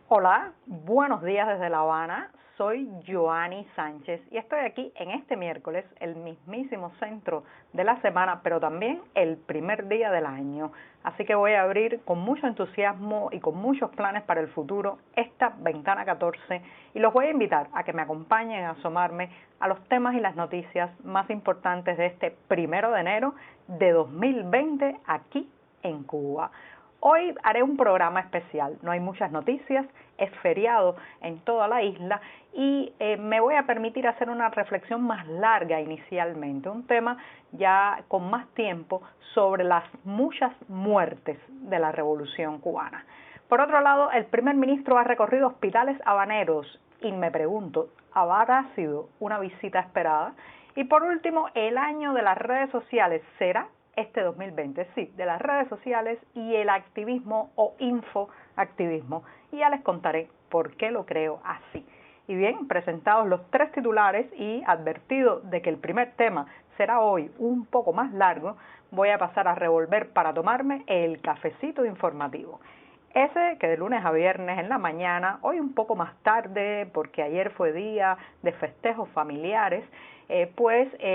Hola, buenos días desde La Habana. Soy Joanny Sánchez y estoy aquí en este miércoles, el mismísimo centro de la semana, pero también el primer día del año. Así que voy a abrir con mucho entusiasmo y con muchos planes para el futuro esta ventana 14 y los voy a invitar a que me acompañen a asomarme a los temas y las noticias más importantes de este 1 de enero de 2020 aquí en Cuba. Hoy haré un programa especial, no hay muchas noticias, es feriado en toda la isla y me voy a permitir hacer una reflexión más larga inicialmente, un tema ya con más tiempo sobre las muchas muertes de la Revolución Cubana. Por otro lado, el primer ministro ha recorrido hospitales habaneros y me pregunto, ¿habrá sido una visita esperada? Y por último, el año de las redes sociales será este 2020, sí, de las redes sociales y el activismo o infoactivismo. Y ya les contaré por qué lo creo así. Y bien, presentados los tres titulares y advertido de que el primer tema será hoy un poco más largo, voy a pasar a revolver para tomarme el cafecito informativo. Ese que de lunes a viernes en la mañana, hoy un poco más tarde porque ayer fue día de festejos familiares,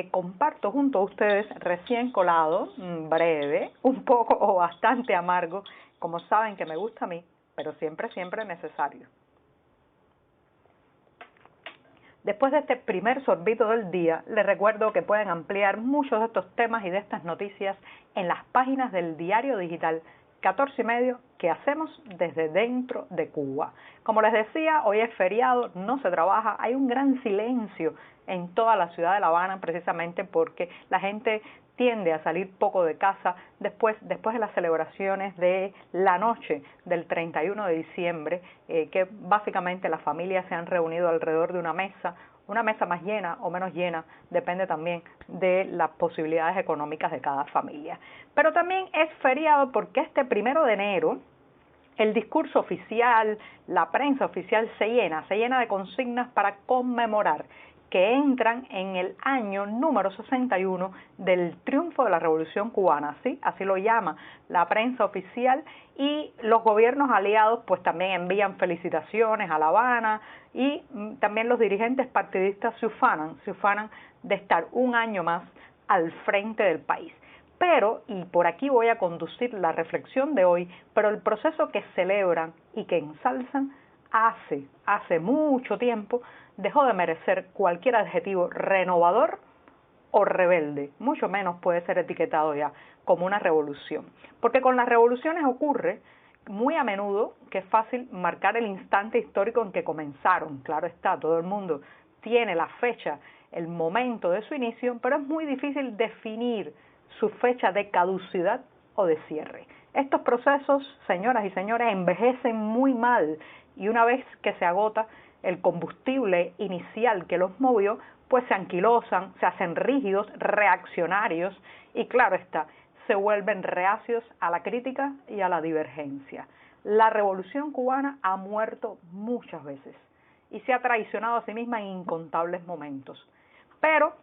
comparto junto a ustedes recién colado, breve, un poco o bastante amargo, como saben que me gusta a mí, pero siempre necesario. Después de este primer sorbito del día, les recuerdo que pueden ampliar muchos de estos temas y de estas noticias en las páginas del diario digital 14 y medio que hacemos desde dentro de Cuba. Como les decía, hoy es feriado, no se trabaja, hay un gran silencio en toda la ciudad de La Habana precisamente porque la gente tiende a salir poco de casa después de las celebraciones de la noche del 31 de diciembre, que básicamente las familias se han reunido alrededor de una mesa más llena o menos llena, depende también de las posibilidades económicas de cada familia. Pero también es feriado porque este 1 de enero el discurso oficial, la prensa oficial se llena de consignas para conmemorar que entran en el año número 61 del triunfo de la Revolución Cubana, ¿sí? Así lo llama la prensa oficial, y los gobiernos aliados pues también envían felicitaciones a La Habana y también los dirigentes partidistas se ufanan de estar un año más al frente del país. Pero, y por aquí voy a conducir la reflexión de hoy, pero el proceso que celebran y que ensalzan hace mucho tiempo dejó de merecer cualquier adjetivo renovador o rebelde, mucho menos puede ser etiquetado ya como una revolución. Porque con las revoluciones ocurre muy a menudo que es fácil marcar el instante histórico en que comenzaron. Claro está, todo el mundo tiene la fecha, el momento de su inicio, pero es muy difícil definir su fecha de caducidad o de cierre. Estos procesos, señoras y señores, envejecen muy mal y una vez que se agota el combustible inicial que los movió, pues se anquilosan, se hacen rígidos, reaccionarios y claro está, se vuelven reacios a la crítica y a la divergencia. La Revolución Cubana ha muerto muchas veces y se ha traicionado a sí misma en incontables momentos, pero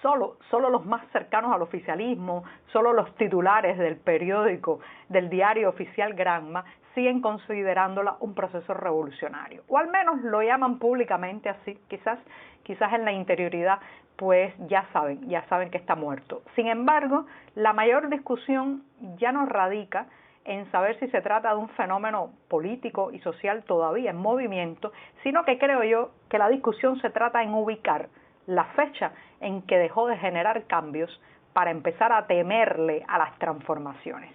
solo los más cercanos al oficialismo, solo los titulares del periódico, del diario oficial Granma, siguen considerándola un proceso revolucionario, o al menos lo llaman públicamente así, quizás en la interioridad pues ya saben que está muerto. Sin embargo, la mayor discusión ya no radica en saber si se trata de un fenómeno político y social todavía en movimiento, sino que creo yo que la discusión se trata en ubicar la fecha en que dejó de generar cambios para empezar a temerle a las transformaciones.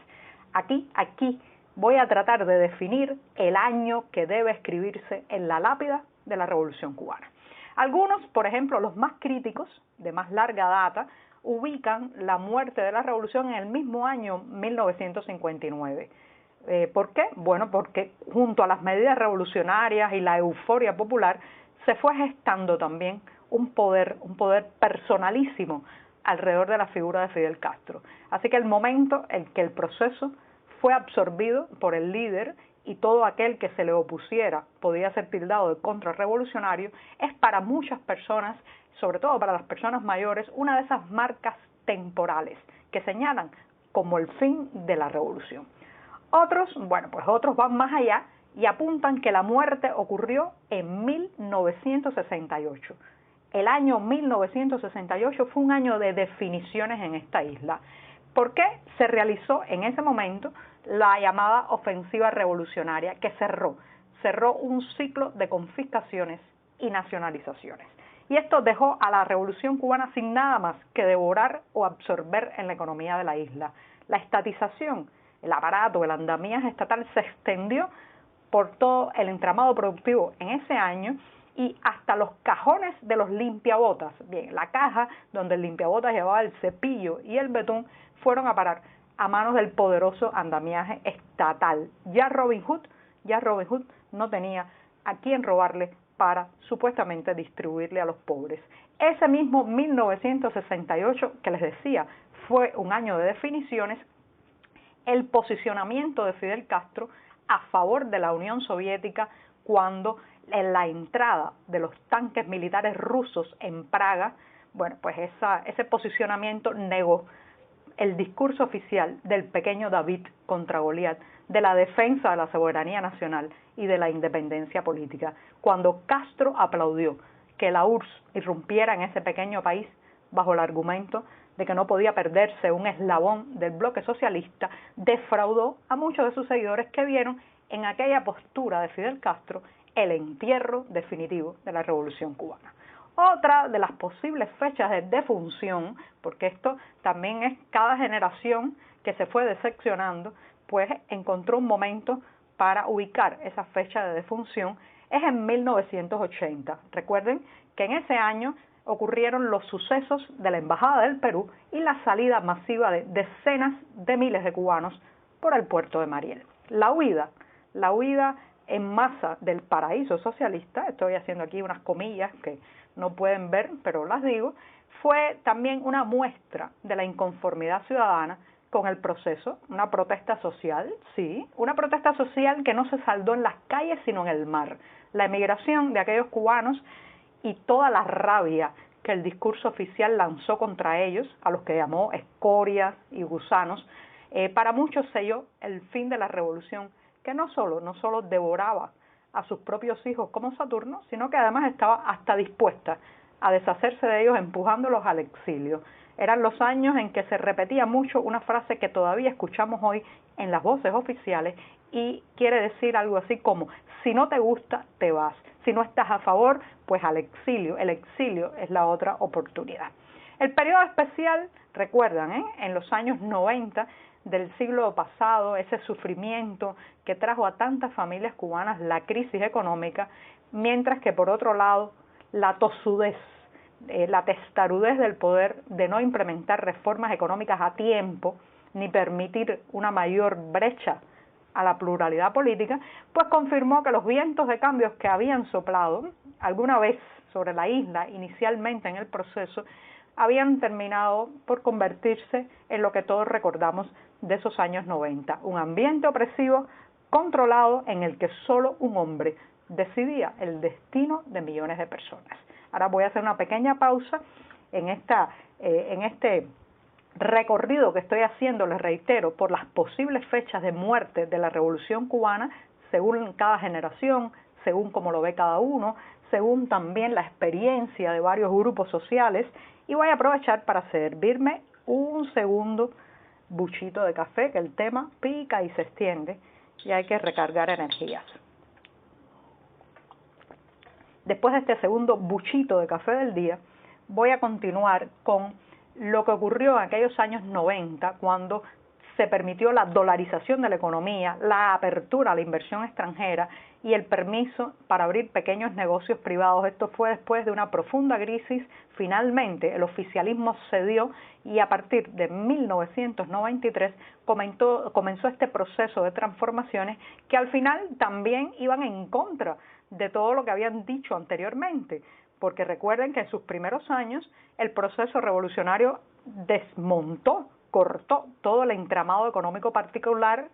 Aquí voy a tratar de definir el año que debe escribirse en la lápida de la Revolución Cubana. Algunos, por ejemplo, los más críticos, de más larga data, ubican la muerte de la revolución en el mismo año 1959. ¿Por qué? Bueno, porque junto a las medidas revolucionarias y la euforia popular se fue gestando también un poder personalísimo alrededor de la figura de Fidel Castro. Así que el momento en que el proceso fue absorbido por el líder y todo aquel que se le opusiera podía ser tildado de contrarrevolucionario, es para muchas personas, sobre todo para las personas mayores, una de esas marcas temporales que señalan como el fin de la revolución. Otros van más allá y apuntan que la muerte ocurrió en 1968. El año 1968 fue un año de definiciones en esta isla. ¿Por qué se realizó en ese momento la llamada ofensiva revolucionaria que cerró un ciclo de confiscaciones y nacionalizaciones? Y esto dejó a la Revolución Cubana sin nada más que devorar o absorber en la economía de la isla. La estatización, el aparato, el andamiaje estatal se extendió por todo el entramado productivo en ese año y hasta los cajones de los limpiabotas. Bien, la caja donde el limpiabotas llevaba el cepillo y el betún fueron a parar a manos del poderoso andamiaje estatal. Ya Robin Hood no tenía a quién robarle para supuestamente distribuirle a los pobres. Ese mismo 1968 que les decía fue un año de definiciones. El posicionamiento de Fidel Castro a favor de la Unión Soviética cuando en la entrada de los tanques militares rusos en Praga, bueno, pues ese posicionamiento negó el discurso oficial del pequeño David contra Goliat, de la defensa de la soberanía nacional y de la independencia política. Cuando Castro aplaudió que la URSS irrumpiera en ese pequeño país bajo el argumento de que no podía perderse un eslabón del bloque socialista, defraudó a muchos de sus seguidores que vieron en aquella postura de Fidel Castro el entierro definitivo de la Revolución Cubana. Otra de las posibles fechas de defunción, porque esto también es cada generación que se fue decepcionando, pues encontró un momento para ubicar esa fecha de defunción, es en 1980. Recuerden que en ese año ocurrieron los sucesos de la Embajada del Perú y la salida masiva de decenas de miles de cubanos por el puerto de Mariel. La huida en masa del paraíso socialista, estoy haciendo aquí unas comillas que no pueden ver, pero las digo, fue también una muestra de la inconformidad ciudadana con el proceso, una protesta social, sí, una protesta social que no se saldó en las calles sino en el mar. La emigración de aquellos cubanos y toda la rabia que el discurso oficial lanzó contra ellos, a los que llamó escorias y gusanos, para muchos selló el fin de la revolución, que no solo devoraba a sus propios hijos como Saturno, sino que además estaba hasta dispuesta a deshacerse de ellos empujándolos al exilio. Eran los años en que se repetía mucho una frase que todavía escuchamos hoy en las voces oficiales y quiere decir algo así como: si no te gusta, te vas. Si no estás a favor, pues al exilio. El exilio es la otra oportunidad. El periodo especial, recuerdan, en los años 90 del siglo pasado, ese sufrimiento que trajo a tantas familias cubanas la crisis económica, mientras que por otro lado la tosudez, la testarudez del poder de no implementar reformas económicas a tiempo ni permitir una mayor brecha a la pluralidad política, pues confirmó que los vientos de cambios que habían soplado alguna vez sobre la isla inicialmente en el proceso habían terminado por convertirse en lo que todos recordamos de esos años 90, un ambiente opresivo controlado en el que solo un hombre decidía el destino de millones de personas. Ahora voy a hacer una pequeña pausa en este recorrido que estoy haciendo, les reitero, por las posibles fechas de muerte de la Revolución Cubana, según cada generación, según cómo lo ve cada uno, según también la experiencia de varios grupos sociales, y voy a aprovechar para servirme un segundo buchito de café, que el tema pica y se extiende y hay que recargar energías. Después de este segundo buchito de café del día, voy a continuar con lo que ocurrió en aquellos años 90, cuando se permitió la dolarización de la economía, la apertura a la inversión extranjera y el permiso para abrir pequeños negocios privados. Esto fue después de una profunda crisis. Finalmente el oficialismo cedió y a partir de 1993 comenzó este proceso de transformaciones que al final también iban en contra de todo lo que habían dicho anteriormente, porque recuerden que en sus primeros años el proceso revolucionario desmontó, cortó todo el entramado económico particular,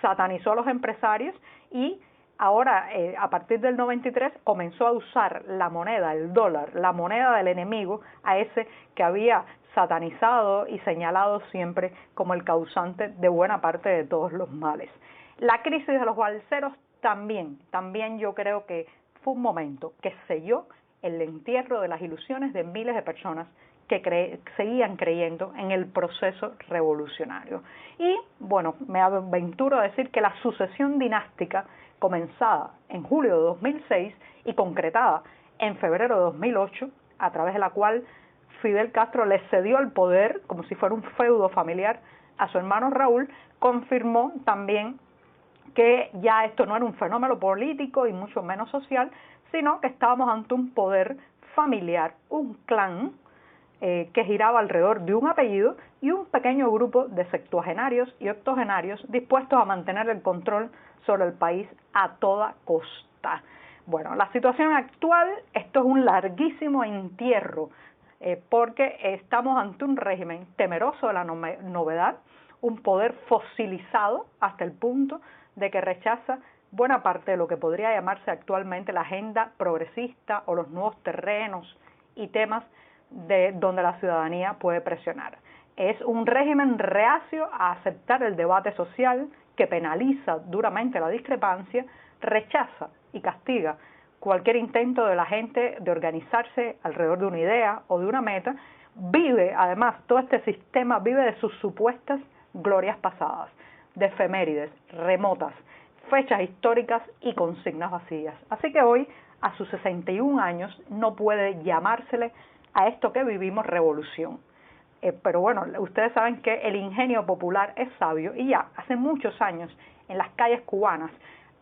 satanizó a los empresarios y ahora, a partir del 93, comenzó a usar la moneda, el dólar, la moneda del enemigo, a ese que había satanizado y señalado siempre como el causante de buena parte de todos los males. La crisis de los balseros también yo creo que fue un momento que selló el entierro de las ilusiones de miles de personas que seguían creyendo en el proceso revolucionario. Y bueno, me aventuro a decir que la sucesión dinástica comenzada en julio de 2006 y concretada en febrero de 2008, a través de la cual Fidel Castro le cedió el poder como si fuera un feudo familiar a su hermano Raúl, confirmó también que ya esto no era un fenómeno político y mucho menos social, sino que estábamos ante un poder familiar, un clan que giraba alrededor de un apellido y un pequeño grupo de septuagenarios y octogenarios dispuestos a mantener el control sobre el país a toda costa. Bueno, la situación actual, esto es un larguísimo entierro, porque estamos ante un régimen temeroso de la novedad, un poder fosilizado hasta el punto de que rechaza buena parte de lo que podría llamarse actualmente la agenda progresista o los nuevos terrenos y temas de donde la ciudadanía puede presionar. Es un régimen reacio a aceptar el debate social, que penaliza duramente la discrepancia, rechaza y castiga cualquier intento de la gente de organizarse alrededor de una idea o de una meta. Vive, además, todo este sistema vive de sus supuestas glorias pasadas, de efemérides remotas, fechas históricas y consignas vacías. Así que hoy, a sus 61 años, no puede llamársele a esto que vivimos revolución. Pero bueno, ustedes saben que el ingenio popular es sabio y ya hace muchos años en las calles cubanas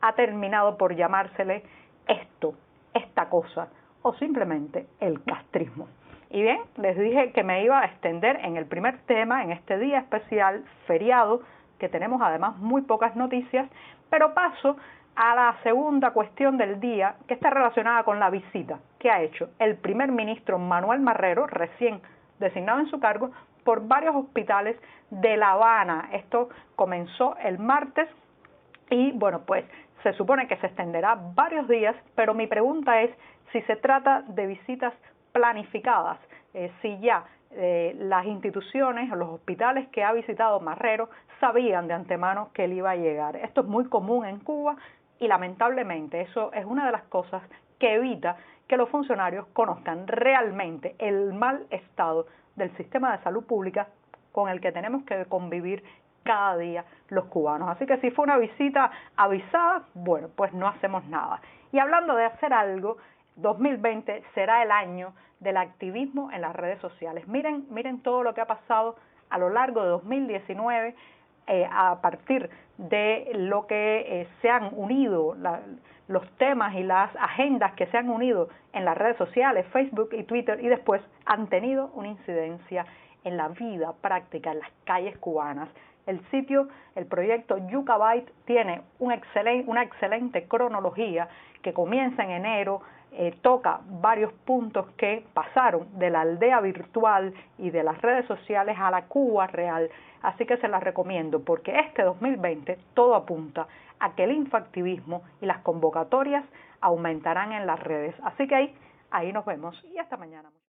ha terminado por llamársele esto, esta cosa o simplemente el castrismo. Y bien, les dije que me iba a extender en el primer tema, en este día especial, feriado, que tenemos además muy pocas noticias, pero paso a la segunda cuestión del día, que está relacionada con la visita que ha hecho el primer ministro Manuel Marrero, recién designado en su cargo, por varios hospitales de La Habana. Esto comenzó el martes y bueno, pues se supone que se extenderá varios días, pero mi pregunta es si se trata de visitas planificadas, si ya las instituciones o los hospitales que ha visitado Marrero sabían de antemano que él iba a llegar. Esto es muy común en Cuba y lamentablemente eso es una de las cosas que evita que los funcionarios conozcan realmente el mal estado del sistema de salud pública con el que tenemos que convivir cada día los cubanos. Así que si fue una visita avisada, bueno, pues no hacemos nada. Y hablando de hacer algo, 2020 será el año del activismo en las redes sociales. Miren todo lo que ha pasado a lo largo de 2019, a partir de lo que se han unido, los temas y las agendas que se han unido en las redes sociales, Facebook y Twitter, y después han tenido una incidencia en la vida práctica, en las calles cubanas. El sitio, el proyecto Yucabyte, tiene una excelente cronología que comienza en enero, toca varios puntos que pasaron de la aldea virtual y de las redes sociales a la Cuba real. Así que se las recomiendo porque este 2020 todo apunta a que el infoactivismo y las convocatorias aumentarán en las redes. Así que ahí nos vemos y hasta mañana.